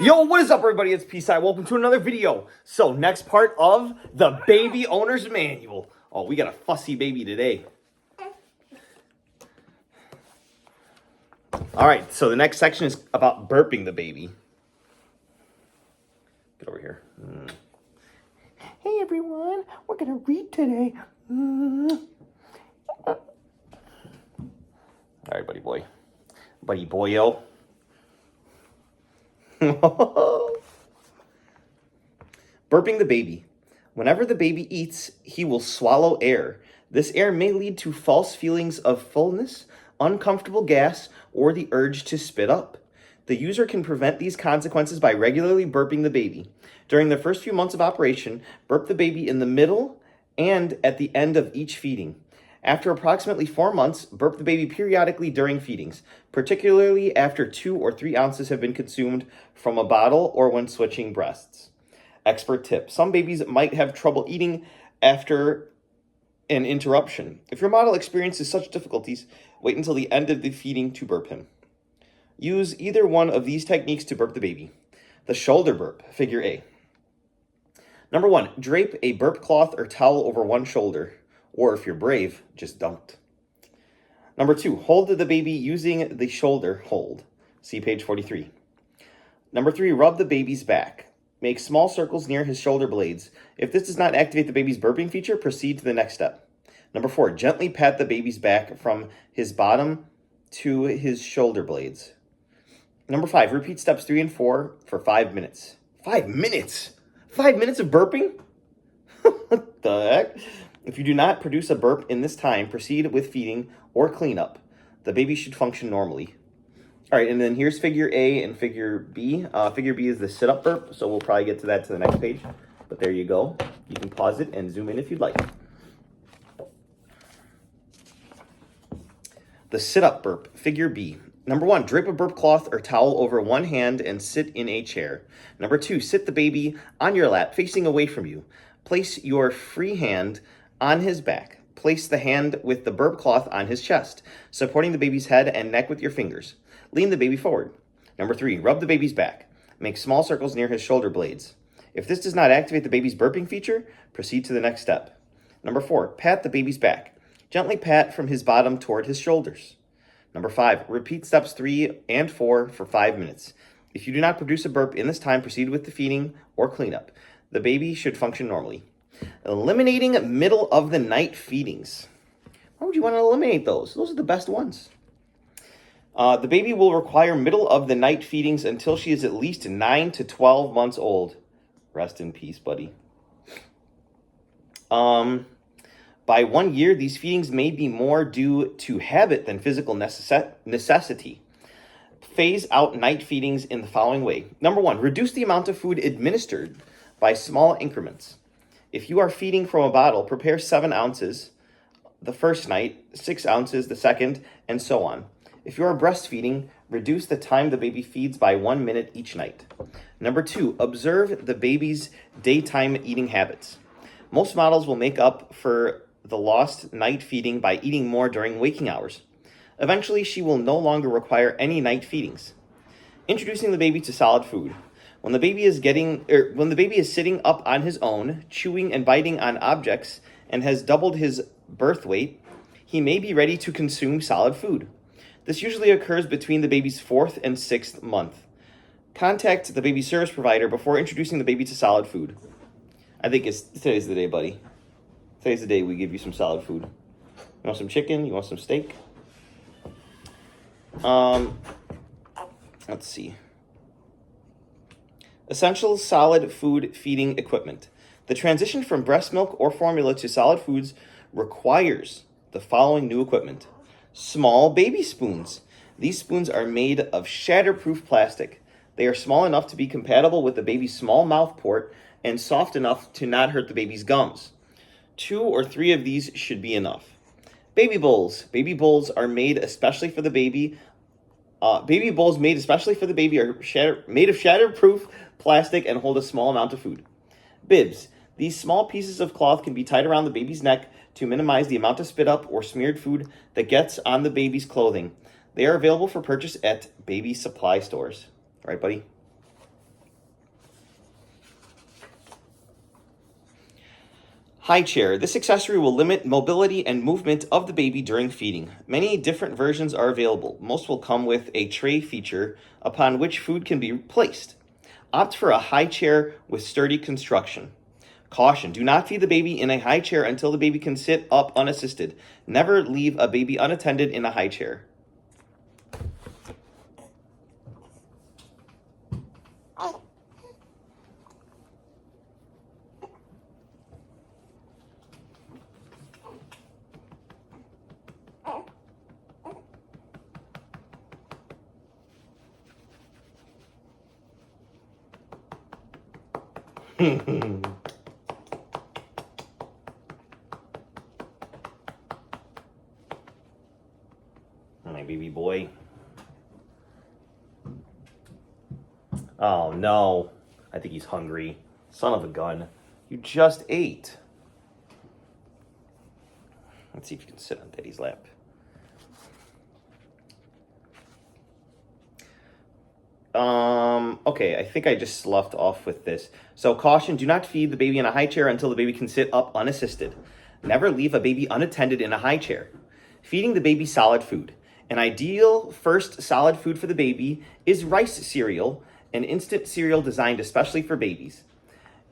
Yo, what is up, everybody? It's Peace-Eye. Welcome to another video. So, next part of the Baby Owner's Manual. Oh, we got a fussy baby today. All right, so the next section is about burping the baby. Get over here. Hey, everyone. We're going to read today. All right, buddy boy. Buddy boyo. Burping the baby. Whenever the baby eats, he will swallow air. This air may lead to false feelings of fullness, uncomfortable gas, or the urge to spit up. The user can prevent these consequences by regularly burping the baby. During the first few months of operation, burp the baby in the middle and at the end of each feeding. After approximately 4 months, burp the baby periodically during feedings, particularly after 2 or 3 ounces have been consumed from a bottle or when switching breasts. Expert tip. Some babies might have trouble eating after an interruption. If your model experiences such difficulties, wait until the end of the feeding to burp him. Use either one of these techniques to burp the baby. The shoulder burp, figure A. Number 1, drape a burp cloth or towel over one shoulder. Or if you're brave, just don't. Number 2, hold the baby using the shoulder hold. See page 43. Number 3, rub the baby's back. Make small circles near his shoulder blades. If this does not activate the baby's burping feature, proceed to the next step. Number 4, gently pat the baby's back from his bottom to his shoulder blades. Number 5, repeat steps 3 and 4 for 5 minutes. 5 minutes? 5 minutes of burping? What the heck? If you do not produce a burp in this time, proceed with feeding or cleanup. The baby should function normally. All right, and then here's figure A and figure B. Figure B is the sit-up burp, so we'll probably get to that to the next page. But there you go. You can pause it and zoom in if you'd like. The sit-up burp, figure B. Number 1, drape a burp cloth or towel over one hand and sit in a chair. Number 2, sit the baby on your lap, facing away from you. Place your free hand on his back. Place the hand with the burp cloth on his chest, supporting the baby's head and neck with your fingers. Lean the baby forward. Number 3, rub the baby's back. Make small circles near his shoulder blades. If this does not activate the baby's burping feature, proceed to the next step. Number 4, pat the baby's back. Gently pat from his bottom toward his shoulders. Number 5, repeat steps 3 and 4 for 5 minutes. If you do not produce a burp in this time, proceed with the feeding or cleanup. The baby should function normally. Eliminating middle of the night feedings. Why would you want to eliminate those? Those are the best ones. The baby will require middle of the night feedings until she is at least 9 to 12 months old. Rest in peace, buddy. By 1 year, these feedings may be more due to habit than physical necessity. Phase out night feedings in the following way. Number 1, reduce the amount of food administered by small increments. If you are feeding from a bottle, prepare 7 ounces the first night, 6 ounces the second, and so on. If you are breastfeeding, reduce the time the baby feeds by 1 minute each night. Number 2, observe the baby's daytime eating habits. Most models will make up for the lost night feeding by eating more during waking hours. Eventually, she will no longer require any night feedings. Introducing the baby to solid food. When the baby is sitting up on his own, chewing and biting on objects, and has doubled his birth weight, he may be ready to consume solid food. This usually occurs between the baby's 4th and 6th month. Contact the baby service provider before introducing the baby to solid food. I think today's the day, buddy. Today's the day we give you some solid food. You want some chicken? You want some steak? Let's see. Essential solid food feeding equipment. The transition from breast milk or formula to solid foods requires the following new equipment. Small baby spoons. These spoons are made of shatterproof plastic. They are small enough to be compatible with the baby's small mouth port and soft enough to not hurt the baby's gums. 2 or 3 of these should be enough. Baby bowls. Baby bowls are made especially for the baby. Baby bowls made especially for the baby are made of shatterproof plastic and hold a small amount of food. Bibs. These small pieces of cloth can be tied around the baby's neck to minimize the amount of spit up or smeared food that gets on the baby's clothing. They are available for purchase at baby supply stores. All right, buddy? High chair. This accessory will limit mobility and movement of the baby during feeding. Many different versions are available. Most will come with a tray feature upon which food can be placed. Opt for a high chair with sturdy construction. Caution, do not feed the baby in a high chair until the baby can sit up unassisted. Never leave a baby unattended in a high chair. My baby boy. Oh no. I think he's hungry. Son of a gun. You just ate. Let's see if you can sit on Daddy's lap. Okay, I think I just sloughed off with this. So caution, do not feed the baby in a high chair until the baby can sit up unassisted. Never leave a baby unattended in a high chair. Feeding the baby solid food. An ideal first solid food for the baby is rice cereal, an instant cereal designed especially for babies.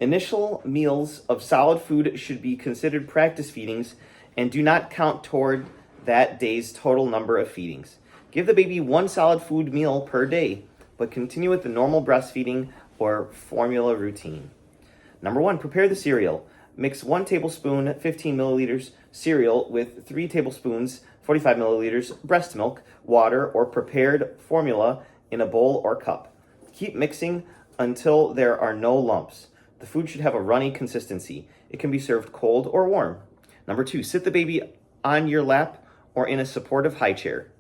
Initial meals of solid food should be considered practice feedings and do not count toward that day's total number of feedings. Give the baby one solid food meal per day, but continue with the normal breastfeeding or formula routine. Number 1, prepare the cereal. Mix 1 tablespoon 15 milliliters cereal with 3 tablespoons 45 milliliters breast milk, water, or prepared formula in a bowl or cup. Keep mixing until there are no lumps. The food should have a runny consistency. It can be served cold or warm. Number 2, sit the baby on your lap or in a supportive high chair.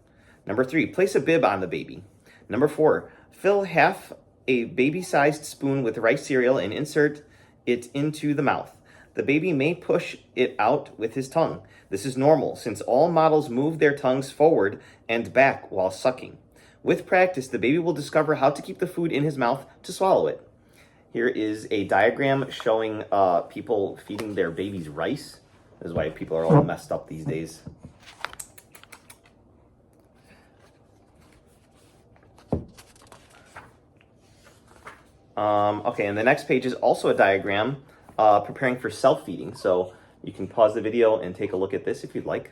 Number 3, place a bib on the baby. Number 4, fill half a baby-sized spoon with rice cereal and insert it into the mouth. The baby may push it out with his tongue. This is normal since all models move their tongues forward and back while sucking. With practice, the baby will discover how to keep the food in his mouth to swallow it. Here is a diagram showing people feeding their babies rice. This is why people are all messed up these days. Okay, and the next page is also a diagram preparing for self-feeding. So you can pause the video and take a look at this if you'd like.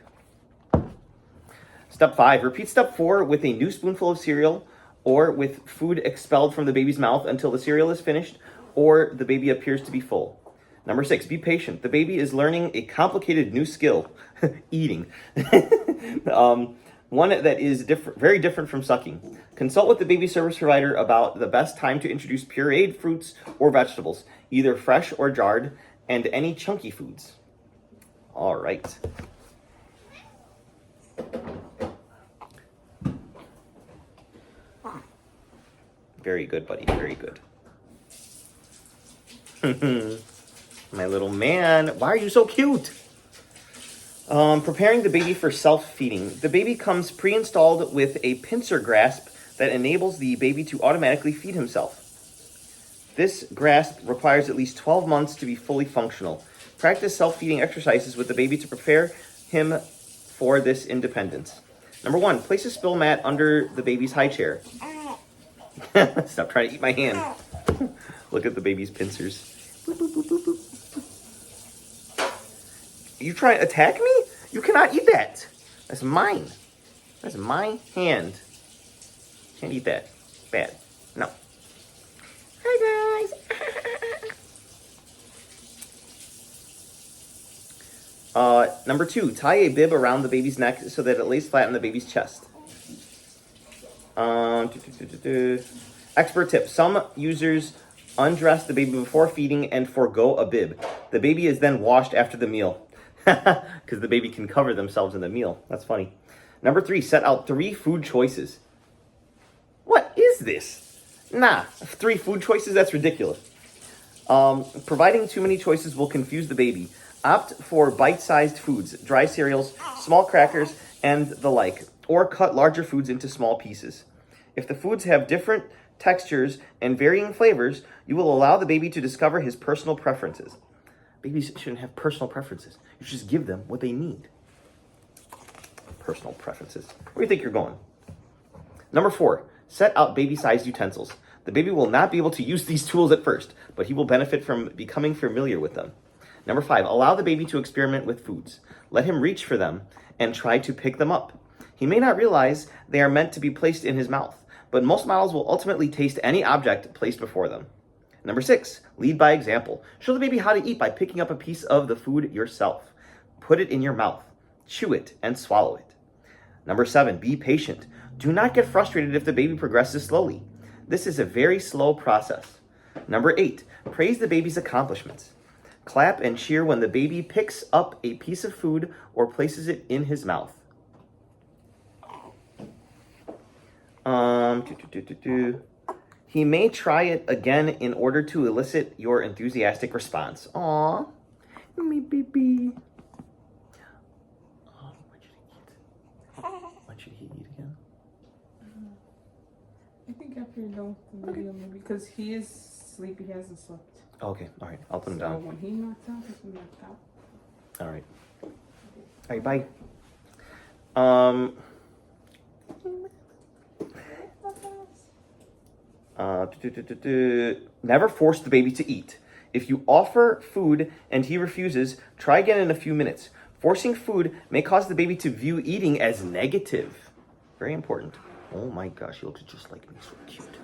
Step 5, repeat step 4 with a new spoonful of cereal or with food expelled from the baby's mouth until the cereal is finished or the baby appears to be full. Number 6, be patient. The baby is learning a complicated new skill, eating. One that is very different from sucking. Consult with the baby service provider about the best time to introduce pureed fruits or vegetables, either fresh or jarred, and any chunky foods. All right. Very good, buddy. Very good. My little man. Why are you so cute? Preparing the baby for self-feeding. The baby comes pre-installed with a pincer grasp that enables the baby to automatically feed himself. This grasp requires at least 12 months to be fully functional. Practice self-feeding exercises with the baby to prepare him for this independence. Number 1, place a spill mat under the baby's high chair. Stop trying to eat my hand. Look at the baby's pincers. Boop, boop, boop, boop, boop. You try to attack me? You cannot eat that. That's mine. That's my hand. Can't eat that. Bad. No. Hi, guys. Number 2, tie a bib around the baby's neck so that it lays flat on the baby's chest. Expert tip. Some users undress the baby before feeding and forgo a bib. The baby is then washed after the meal. Because the baby can cover themselves in the meal. That's funny. Number 3, set out 3 food choices. What is this? Nah, 3 food choices? That's ridiculous. Providing too many choices will confuse the baby. Opt for bite-sized foods, dry cereals, small crackers, and the like, or cut larger foods into small pieces. If the foods have different textures and varying flavors, you will allow the baby to discover his personal preferences. Babies shouldn't have personal preferences. You should just give them what they need. Personal preferences. Where do you think you're going? Number 4, set out baby-sized utensils. The baby will not be able to use these tools at first, but he will benefit from becoming familiar with them. Number 5, allow the baby to experiment with foods. Let him reach for them and try to pick them up. He may not realize they are meant to be placed in his mouth, but most models will ultimately taste any object placed before them. Number 6, lead by example. Show the baby how to eat by picking up a piece of the food yourself. Put it in your mouth, chew it, and swallow it. Number 7, be patient. Do not get frustrated if the baby progresses slowly. This is a very slow process. Number 8, praise the baby's accomplishments. Clap and cheer when the baby picks up a piece of food or places it in his mouth. He may try it again in order to elicit your enthusiastic response. Aw, my baby. Oh, what should he eat? What should he eat again? I think after you're done with the video, maybe, because he is sleepy, he hasn't slept. Okay, all right, I'll put him So down. when he knocks out, he's knocked out. All right. All right, bye. Never force the baby to eat. If you offer food and he refuses, try again in a few minutes. Forcing food may cause the baby to view eating as negative. Very important. Oh my gosh, he looks just like me, so cute.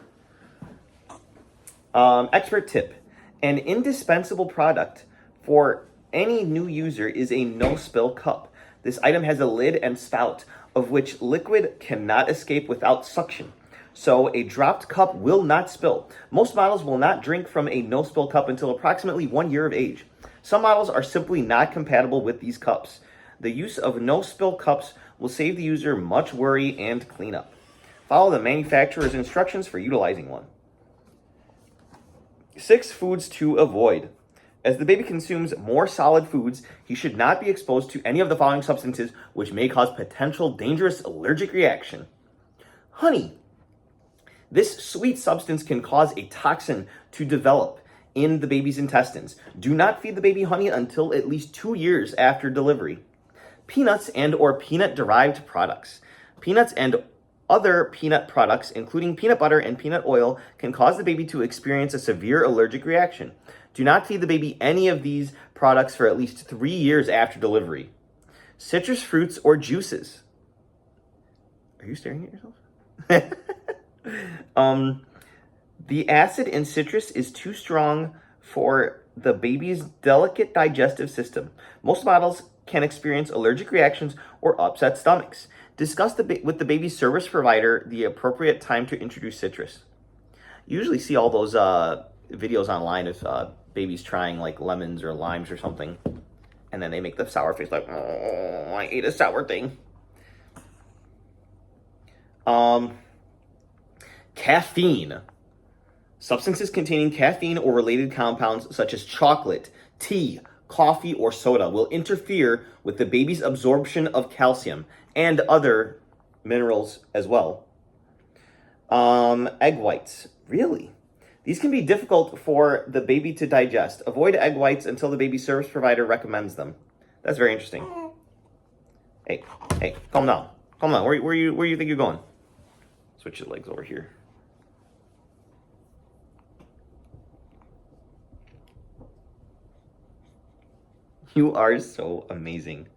Expert tip. An indispensable product for any new user is a no-spill cup. This item has a lid and spout, of which liquid cannot escape without suction. So a dropped cup will not spill. Most models will not drink from a no-spill cup until approximately 1 year of age. Some models are simply not compatible with these cups. The use of no-spill cups will save the user much worry and cleanup. Follow the manufacturer's instructions for utilizing one. 6 foods to avoid. As the baby consumes more solid foods, he should not be exposed to any of the following substances which may cause potential dangerous allergic reaction. Honey. This sweet substance can cause a toxin to develop in the baby's intestines. Do not feed the baby honey until at least 2 years after delivery. Peanuts and or peanut-derived products. Peanuts and other peanut products, including peanut butter and peanut oil, can cause the baby to experience a severe allergic reaction. Do not feed the baby any of these products for at least 3 years after delivery. Citrus fruits or juices. Are you staring at yourself? The acid in citrus is too strong for the baby's delicate digestive system. Most models can experience allergic reactions or upset stomachs. Discuss with the baby's service provider the appropriate time to introduce citrus. You usually see all those videos online of babies trying like lemons or limes or something, and then they make the sour face like, oh, I ate a sour thing. Caffeine. Substances containing caffeine or related compounds such as chocolate, tea, coffee, or soda will interfere with the baby's absorption of calcium and other minerals as well. Egg whites. Really? These can be difficult for the baby to digest. Avoid egg whites until the baby service provider recommends them. That's very interesting. Hey, calm down. Calm down. Where you think you're going? Switch your legs over here. You are so amazing.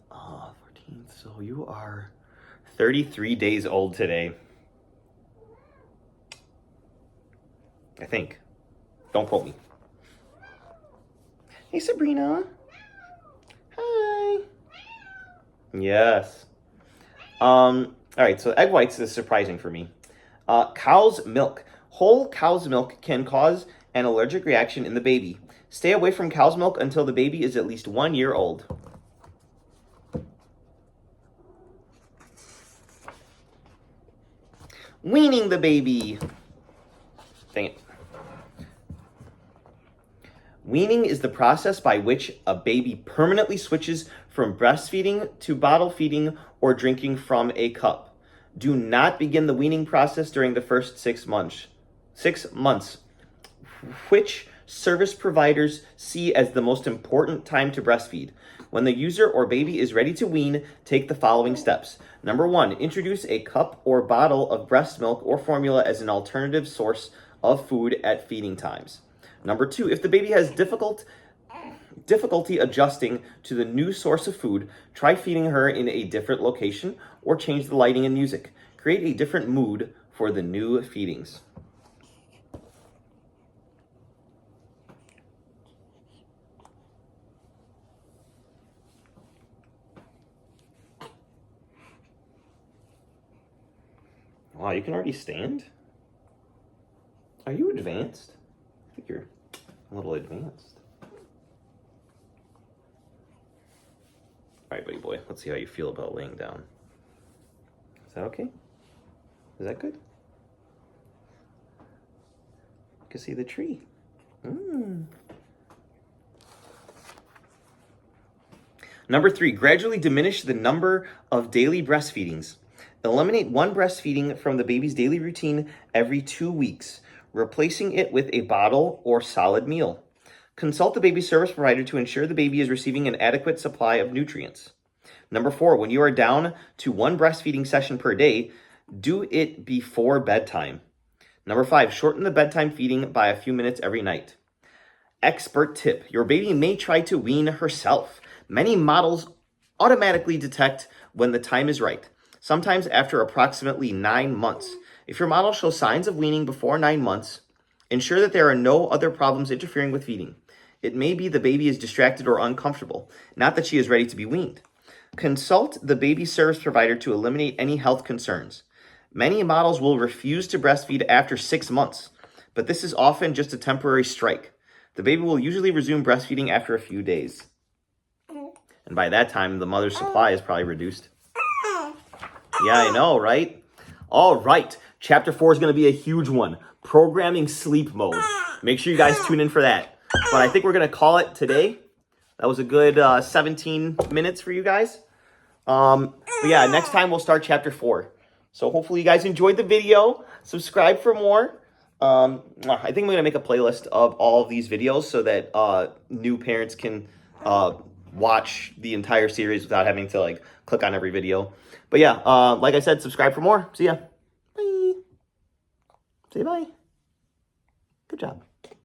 14th, so you are 33 days old today. I think. Don't quote me. Hey, Sabrina. Hi. Yes. All right, so egg whites is surprising for me. Cow's milk. Whole cow's milk can cause an allergic reaction in the baby. Stay away from cow's milk until the baby is at least 1 year old. Weaning the baby. Dang it. Weaning is the process by which a baby permanently switches from breastfeeding to bottle feeding or drinking from a cup. Do not begin the weaning process during the first 6 months, which service providers see as the most important time to breastfeed. When the user or baby is ready to wean, take the following steps. Number 1, introduce a cup or bottle of breast milk or formula as an alternative source of food at feeding times. Number 2, if the baby has difficulty adjusting to the new source of food, try feeding her in a different location or change the lighting and music. Create a different mood for the new feedings. Wow, you can already stand? Are you advanced? I think you're a little advanced. All right, buddy boy, let's see how you feel about laying down. Is that okay? Is that good? You can see the tree. Number 3, gradually diminish the number of daily breastfeedings. Eliminate one breastfeeding from the baby's daily routine every 2 weeks, replacing it with a bottle or solid meal. Consult the baby service provider to ensure the baby is receiving an adequate supply of nutrients. Number 4, when you are down to one breastfeeding session per day, do it before bedtime. Number 5, shorten the bedtime feeding by a few minutes every night. Expert tip, your baby may try to wean herself. Many models automatically detect when the time is right, sometimes after approximately 9 months. If your model shows signs of weaning before 9 months, ensure that there are no other problems interfering with feeding. It may be the baby is distracted or uncomfortable, not that she is ready to be weaned. Consult the baby service provider to eliminate any health concerns. Many models will refuse to breastfeed after 6 months, but this is often just a temporary strike. The baby will usually resume breastfeeding after a few days. And by that time, the mother's supply is probably reduced. Yeah, I know, right? All right, chapter 4 is going to be a huge one. Programming sleep mode. Make sure you guys tune in for that. But I think we're going to call it today. That was a good 17 minutes for you guys. But yeah, next time we'll start chapter 4. So hopefully you guys enjoyed the video. Subscribe for more. I think I'm going to make a playlist of all of these videos so that new parents can watch the entire series without having to like click on every video. But yeah, like I said, subscribe for more. See ya. Bye. Say bye. Good job.